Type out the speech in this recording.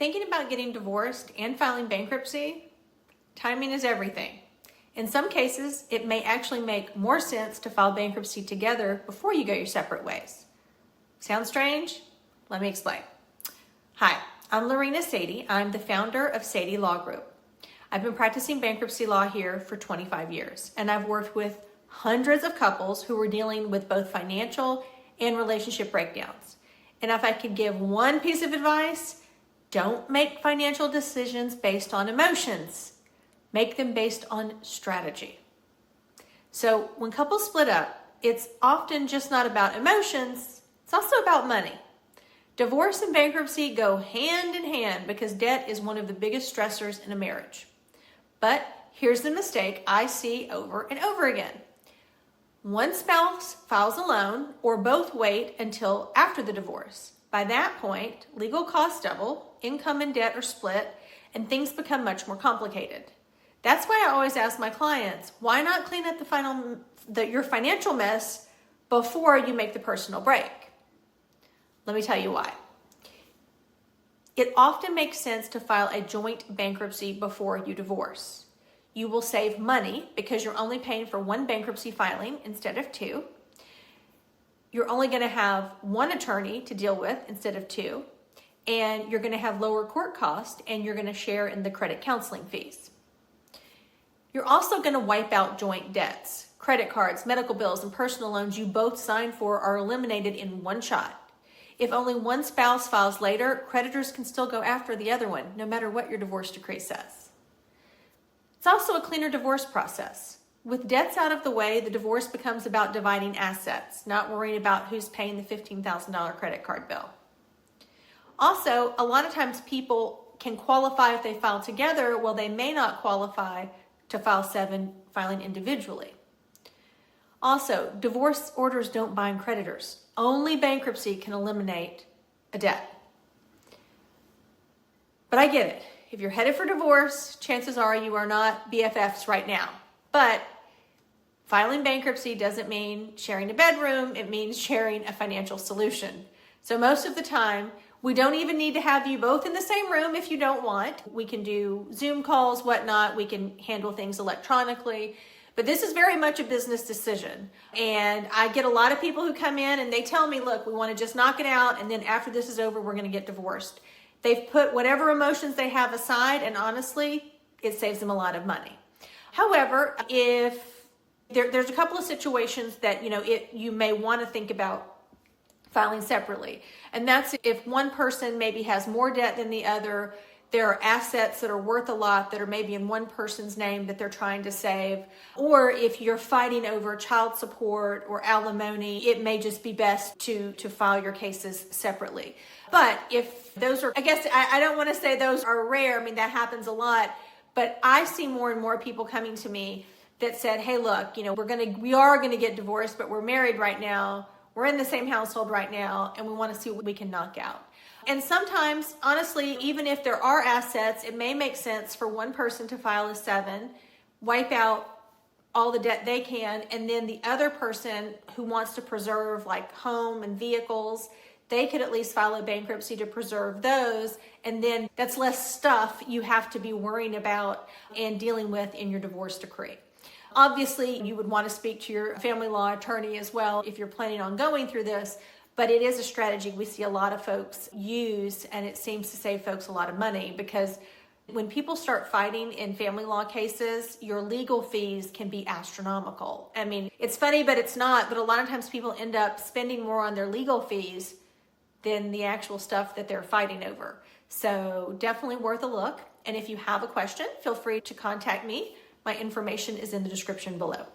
Thinking about getting divorced and filing bankruptcy, timing is everything. In some cases, it may actually make more sense to file bankruptcy together before you go your separate ways. Sound strange? Let me explain. Hi, I'm Lorena Saedi. I'm the founder of Saedi Law Group. I've been practicing bankruptcy law here for 25 years, and I've worked with hundreds of couples who were dealing with both financial and relationship breakdowns. And if I could give one piece of advice, don't make financial decisions based on emotions. Make them based on strategy. So when couples split up, it's often just not about emotions, it's also about money. Divorce and bankruptcy go hand in hand because debt is one of the biggest stressors in a marriage. But here's the mistake I see over and over again. One spouse files a loan or both wait until after the divorce. By that point, legal costs double, income and debt are split, and things become much more complicated. That's why I always ask my clients, why not clean up your financial mess before you make the personal break? Let me tell you why. It often makes sense to file a joint bankruptcy before you divorce. You will save money because you're only paying for one bankruptcy filing instead of two. You're only going to have one attorney to deal with instead of two. And you're going to have lower court costs, and you're going to share in the credit counseling fees. You're also going to wipe out joint debts. Credit cards, medical bills, and personal loans you both signed for are eliminated in one shot. If only one spouse files later, creditors can still go after the other one, no matter what your divorce decree says. It's also a cleaner divorce process. With debts out of the way, the divorce becomes about dividing assets, not worrying about who's paying the $15,000 credit card bill. Also, a lot of times people can qualify if they file together, while they may not qualify to file 7 filing individually. Also, divorce orders don't bind creditors. Only bankruptcy can eliminate a debt. But I get it. If you're headed for divorce, chances are you are not BFFs right now. But filing bankruptcy doesn't mean sharing a bedroom. It means sharing a financial solution. So most of the time, we don't even need to have you both in the same room if you don't want. We can do Zoom calls, whatnot. We can handle things electronically. But this is very much a business decision. And I get a lot of people who come in and they tell me, look, we want to just knock it out. And then after this is over, we're going to get divorced. They've put whatever emotions they have aside. And honestly, it saves them a lot of money. However, if there's a couple of situations that, you may want to think about filing separately. And that's if one person maybe has more debt than the other. There are assets that are worth a lot that are maybe in one person's name that they're trying to save. Or if you're fighting over child support or alimony, it may just be best to file your cases separately. But if those are, I don't want to say those are rare. I mean, that happens a lot. But I see more and more people coming to me that said, hey, look, we are going to get divorced, but we're married right now. We're in the same household right now, and we want to see what we can knock out. And sometimes, honestly, even if there are assets, it may make sense for one person to file a 7, wipe out all the debt they can, and then the other person who wants to preserve like home and vehicles, they could at least file a bankruptcy to preserve those. And then that's less stuff you have to be worrying about and dealing with in your divorce decree. Obviously, you would want to speak to your family law attorney as well if you're planning on going through this, but it is a strategy we see a lot of folks use, and it seems to save folks a lot of money because when people start fighting in family law cases, your legal fees can be astronomical. I mean, it's funny, but it's not, but a lot of times people end up spending more on their legal fees than the actual stuff that they're fighting over. So definitely worth a look. And if you have a question, feel free to contact me. My information is in the description below.